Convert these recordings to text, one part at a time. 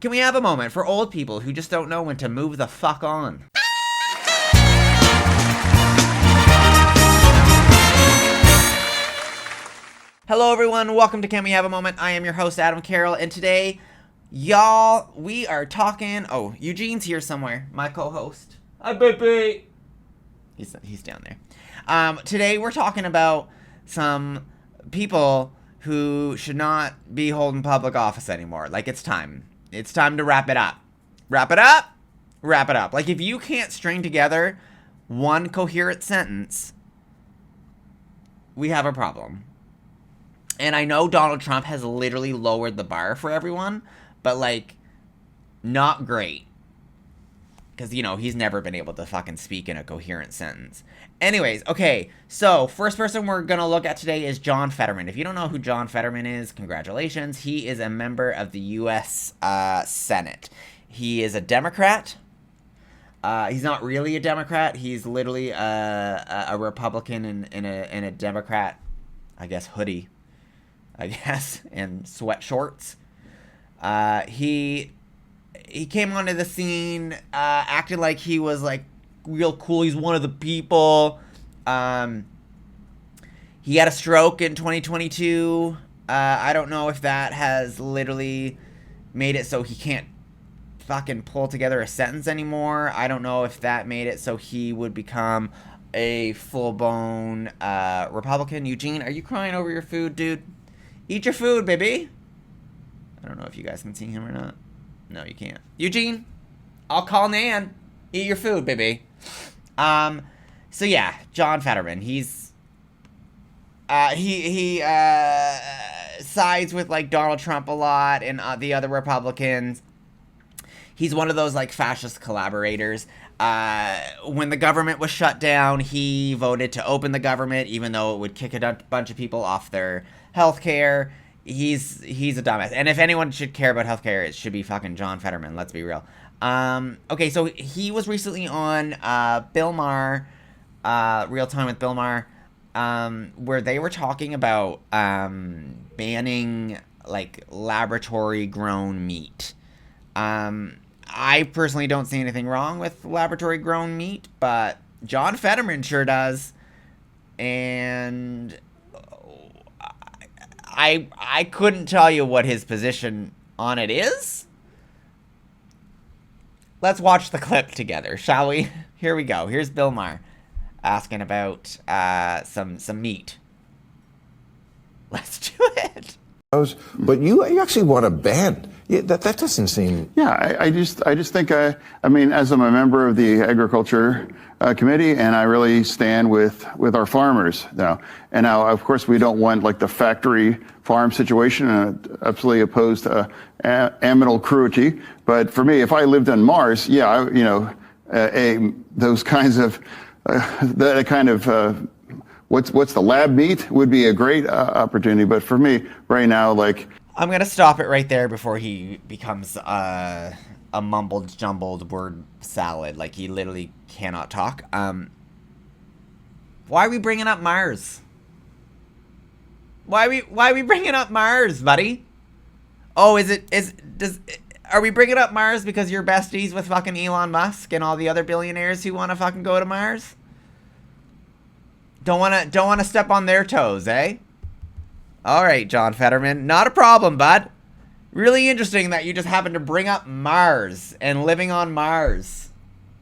Can we have a moment for old people who just don't know when to move the fuck on? Hello everyone, welcome to Can We Have a Moment? I am your host, Adam Carroll, and today, y'all, we are talking... Oh, Eugene's here somewhere, my co-host. Hi, baby! He's down there. Today we're talking about some people who should not be holding public office anymore. Like, it's time. It's time to wrap it up. Wrap it up? Wrap it up. Like, if you can't string together one coherent sentence, we have a problem. And I know Donald Trump has literally lowered the bar for everyone, but, like, not great. Because, you know, he's never been able to fucking speak in a coherent sentence. Anyways, okay, so first person we're going to look at today is John Fetterman. If you don't know who John Fetterman is, congratulations. He is a member of the U.S. Senate. He is a Democrat. He's not really a Democrat. He's literally a Republican in a Democrat, I guess, hoodie, I guess, and sweat shorts. He came onto the scene acting like he was, like, real cool. He's one of the people. He had a stroke in 2022. I don't know if that has literally made it so he can't fucking pull together a sentence anymore. I don't know if that made it so he would become a full-blown Republican. Eugene, are you crying over your food, dude? Eat your food, baby. I don't know if you guys can see him or not. No, you can't. Eugene, I'll call Nan. Eat your food, baby. So yeah, John Fetterman. He's he sides with, like, Donald Trump a lot and the other Republicans. He's one of those, like, fascist collaborators. When the government was shut down, he voted to open the government, even though it would kick a bunch of people off their health care. He's a dumbass. And if anyone should care about healthcare, it should be fucking John Fetterman. Let's be real. Okay, so he was recently on Bill Maher, Real Time with Bill Maher, where they were talking about banning, like, laboratory-grown meat. I personally don't see anything wrong with laboratory-grown meat, but John Fetterman sure does. And I couldn't tell you what his position on it is. Let's watch the clip together, shall we? Here we go. Here's Bill Maher asking about some meat. Let's do it. But you actually want to ban. Yeah, that doesn't seem. Yeah, I just think I mean, as I'm a member of the Agriculture Committee, and I really stand with our farmers now. And now, of course, we don't want, like, the factory farm situation. Absolutely opposed to animal cruelty. But for me, if I lived on Mars, yeah, those kinds of that kind of. What's the lab meat would be a great opportunity, but for me right now, like, I'm gonna stop it right there before he becomes a mumbled jumbled word salad. Like, he literally cannot talk. Why are we bringing up Mars? Why are we bringing up Mars, buddy? Oh, are we bringing up Mars because you're besties with fucking Elon Musk and all the other billionaires who want to fucking go to Mars? Don't wanna step on their toes, eh? All right, John Fetterman, not a problem, bud. Really interesting that you just happened to bring up Mars and living on Mars.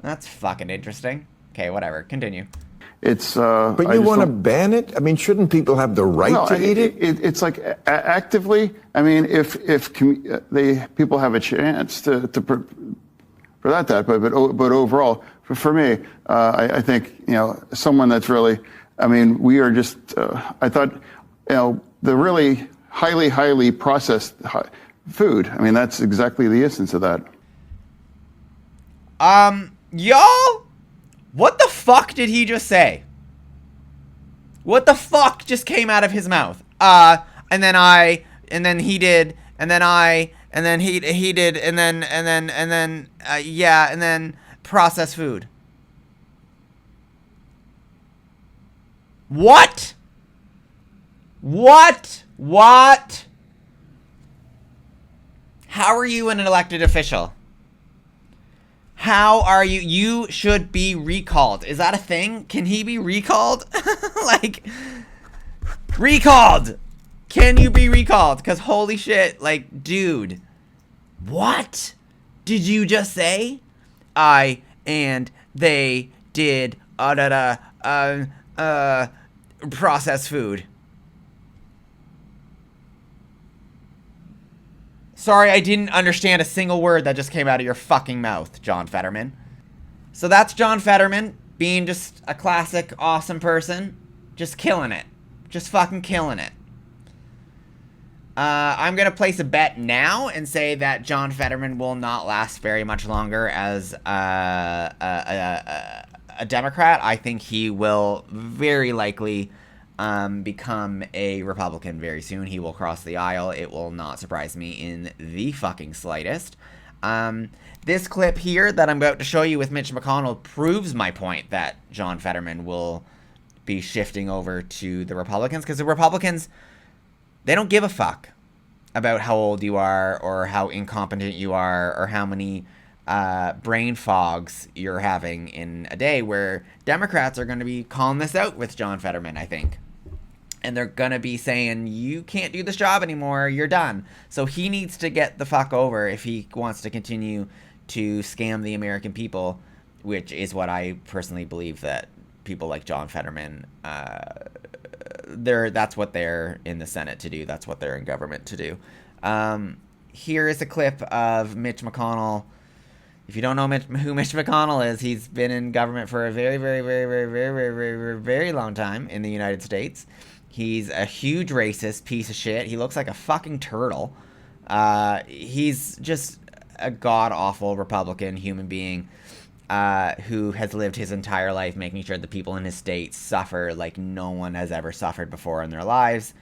That's fucking interesting. Okay, whatever. Continue. It's. But you want to ban it? I mean, shouldn't people have the right to eat it? It's like actively. I mean, if people have a chance to for that, but overall, for me, I think, you know, someone that's really. I mean, we are just. I thought, you know, the really highly processed food. I mean, that's exactly the essence of that. Y'all, what the fuck did he just say? What the fuck just came out of his mouth? And then he did, and then I, and then he did, and then yeah, and then processed food. What? How are you an elected official? How are you? You should be recalled. Is that a thing? Can he be recalled? Like, recalled! Can you be recalled? Because holy shit, like, dude. What did you just say? I and they did processed food. Sorry, I didn't understand a single word that just came out of your fucking mouth, John Fetterman. So that's John Fetterman being just a classic awesome person. Just killing it. Just fucking killing it. I'm going to place a bet now and say that John Fetterman will not last very much longer as a Democrat. I think he will very likely become a Republican very soon. He will cross the aisle. It will not surprise me in the fucking slightest. This clip here that I'm about to show you with Mitch McConnell proves my point that John Fetterman will be shifting over to the Republicans, because the Republicans, they don't give a fuck about how old you are or how incompetent you are or how many brain fogs you're having in a day, where Democrats are going to be calling this out with John Fetterman, I think. And they're going to be saying, you can't do this job anymore, you're done. So he needs to get the fuck over if he wants to continue to scam the American people, which is what I personally believe that people like John Fetterman, that's what they're in the Senate to do. That's what they're in government to do. Here is a clip of Mitch McConnell. If you don't know who Mitch McConnell is, he's been in government for a very, very, very, very, very, very, very, very, very long time in the United States. He's a huge racist piece of shit. He looks like a fucking turtle. He's just a god-awful Republican human being who has lived his entire life making sure the people in his state suffer like no one has ever suffered before in their lives.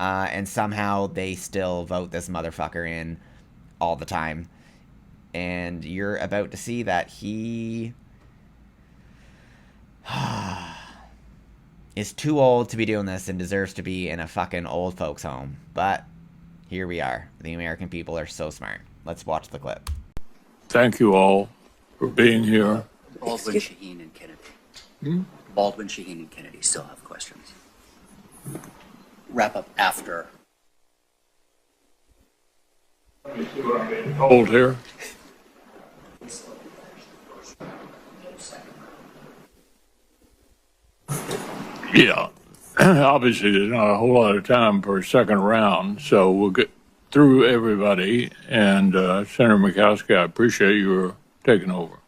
And somehow they still vote this motherfucker in all the time. And you're about to see that he is too old to be doing this and deserves to be in a fucking old folks home. But here we are. The American people are so smart. Let's watch the clip. Thank you all for being here. Baldwin, Shaheen, and Kennedy. Baldwin, Shaheen, and Kennedy still have questions. Wrap up after. Hold here. Yeah. Obviously, there's not a whole lot of time for a second round, so we'll get through everybody. And Senator Murkowski, I appreciate your taking over.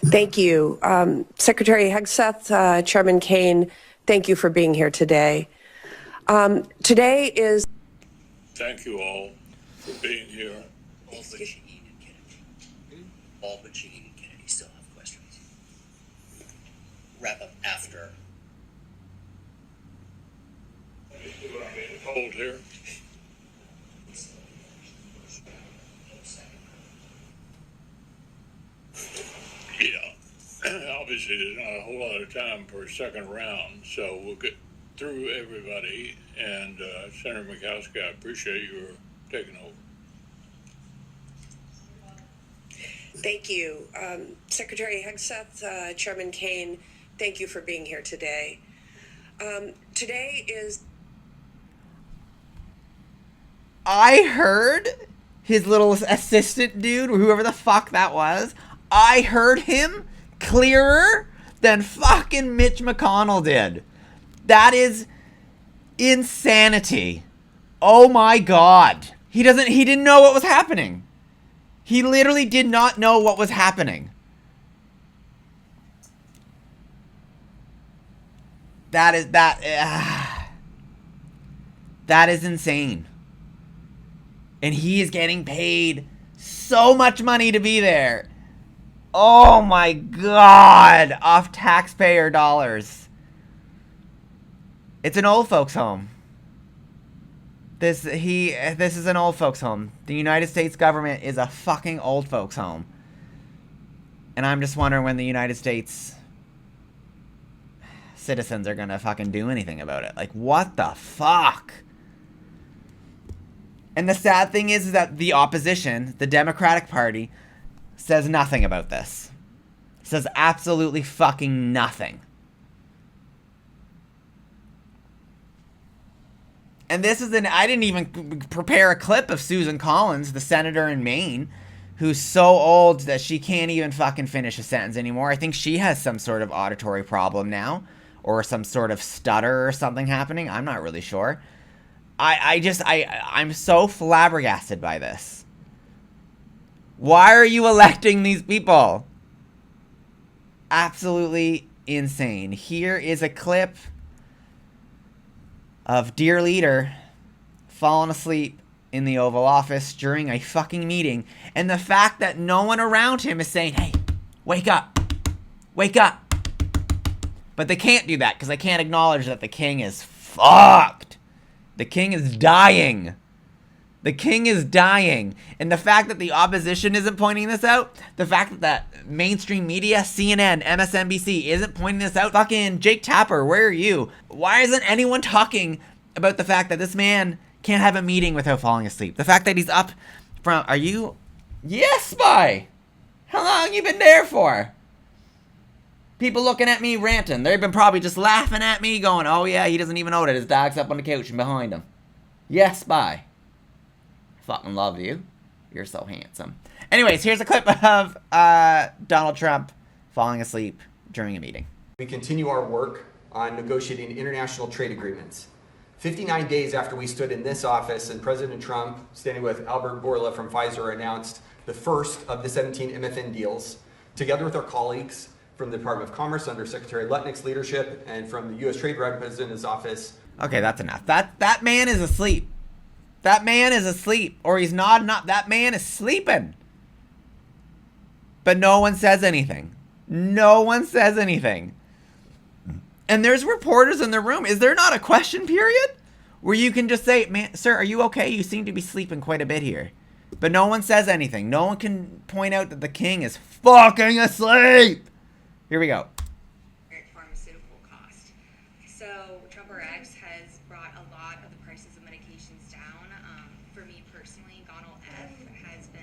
Thank you. Secretary Hegseth, Chairman Kane, thank you for being here today. Today is... Thank you all for being here. Baldwin, Shaheen, and Kennedy. Baldwin, Shaheen, and Kennedy still have questions. Wrap up after. Hold here. Yeah. Obviously, there's not a whole lot of time for a second round, so we'll get through everybody. And Senator Murkowski, I appreciate your taking over. Thank you. Secretary Hegseth, Chairman Kane, thank you for being here today. Today is... I heard his little assistant dude, or whoever the fuck that was, I heard him clearer than fucking Mitch McConnell did. That is insanity. Oh my god. He didn't know what was happening. He literally did not know what was happening. That is insane. And he is getting paid so much money to be there. Oh my god, off taxpayer dollars. It's an old folks home. This is an old folks home. The United States government is a fucking old folks home. And I'm just wondering when the United States citizens are gonna fucking do anything about it. Like, what the fuck? And the sad thing is that the opposition, the Democratic Party, says nothing about this. Says absolutely fucking nothing. And this is I didn't even prepare a clip of Susan Collins, the senator in Maine, who's so old that she can't even fucking finish a sentence anymore. I think she has some sort of auditory problem now, or some sort of stutter or something happening. I'm not really sure. I'm so flabbergasted by this. Why are you electing these people? Absolutely insane. Here is a clip of Dear Leader falling asleep in the Oval Office during a fucking meeting. And the fact that no one around him is saying, hey, wake up. Wake up. But they can't do that because they can't acknowledge that the king is fucked. The king is dying. The king is dying. And the fact that the opposition isn't pointing this out, the fact that mainstream media, CNN, MSNBC, isn't pointing this out, fucking Jake Tapper, where are you? Why isn't anyone talking about the fact that this man can't have a meeting without falling asleep? The fact that he's up from, are you? Yes, spy. How long you been there for? People looking at me ranting. They've been probably just laughing at me going, oh yeah, he doesn't even know that his dog's up on the couch and behind him. Yes, spy. Fucking love you. You're so handsome. Anyways, here's a clip of Donald Trump falling asleep during a meeting. We continue our work on negotiating international trade agreements. 59 days after we stood in this office and President Trump, standing with Albert Bourla from Pfizer, announced the first of the 17 MFN deals, together with our colleagues from the Department of Commerce under Secretary Lutnick's leadership and from the U.S. Trade Representative's office. Okay, that's enough. That man is asleep. That man is asleep. Or he's not. That man is sleeping. But no one says anything. No one says anything. And there's reporters in the room. Is there not a question period? Where you can just say, man, sir, are you okay? You seem to be sleeping quite a bit here. But no one says anything. No one can point out that the king is fucking asleep. Here we go. Pharmaceutical cost. So Trump RX has brought a lot of the prices of medications down. For me personally, Gonal F has been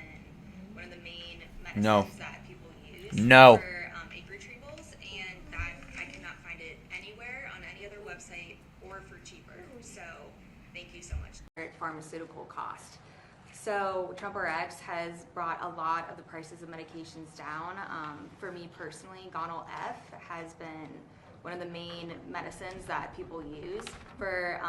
one of the main medicines that people use for egg retrievals, and that I cannot find it anywhere on any other website or for cheaper. So thank you so much. Pharmaceutical cost. So Trump RX has brought a lot of the prices of medications down. For me personally, Gonal F has been one of the main medicines that people use for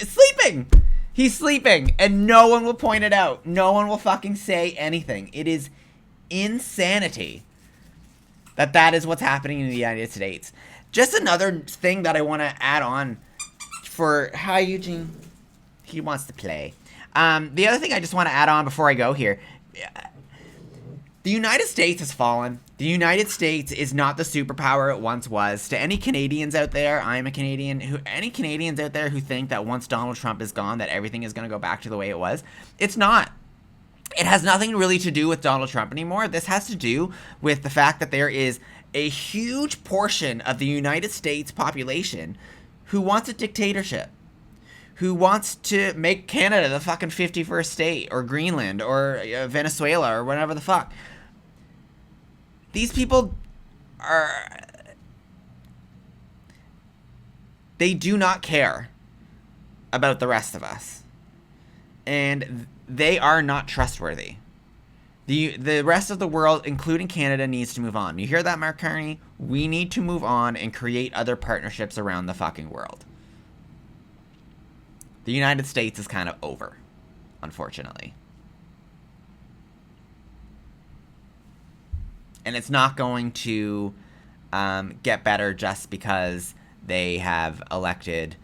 sleeping. He's sleeping, and no one will point it out. No one will fucking say anything. It is insanity that is what's happening in the United States. Just another thing that I want to add on for, hi Eugene, he wants to play. The other thing I just want to add on before I go here, the United States has fallen. The United States is not the superpower it once was. To any Canadians out there, I am a Canadian, any Canadians out there who think that once Donald Trump is gone, that everything is going to go back to the way it was, it's not. It has nothing really to do with Donald Trump anymore. This has to do with the fact that there is a huge portion of the United States population who wants a dictatorship, who wants to make Canada the fucking 51st state, or Greenland, or Venezuela, or whatever the fuck. These people they do not care about the rest of us. And they are not trustworthy. The rest of the world, including Canada, needs to move on. You hear that, Mark Carney? We need to move on and create other partnerships around the fucking world. The United States is kind of over, unfortunately. And it's not going to get better just because they have elected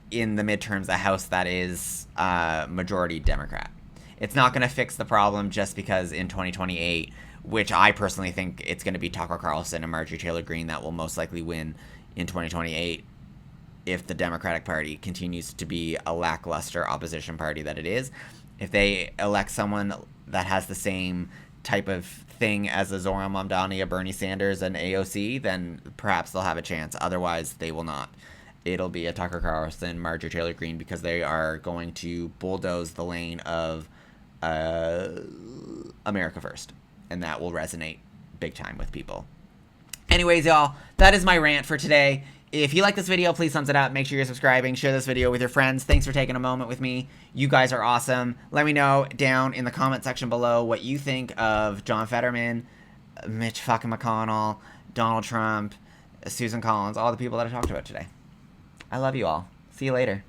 in the midterms a House that is majority Democrat. It's not going to fix the problem just because in 2028, which I personally think it's going to be Tucker Carlson and Marjorie Taylor Greene that will most likely win in 2028 if the Democratic Party continues to be a lackluster opposition party that it is. If they elect someone that has the same type of thing as a Zoran Mamdani, a Bernie Sanders, and AOC, then perhaps they'll have a chance. Otherwise, they will not. It'll be a Tucker Carlson, Marjorie Taylor Greene, because they are going to bulldoze the lane of America First. And that will resonate big time with people. Anyways, y'all, that is my rant for today. If you like this video, please thumbs it up. Make sure you're subscribing. Share this video with your friends. Thanks for taking a moment with me. You guys are awesome. Let me know down in the comment section below what you think of John Fetterman, Mitch fucking McConnell, Donald Trump, Susan Collins, all the people that I talked about today. I love you all. See you later.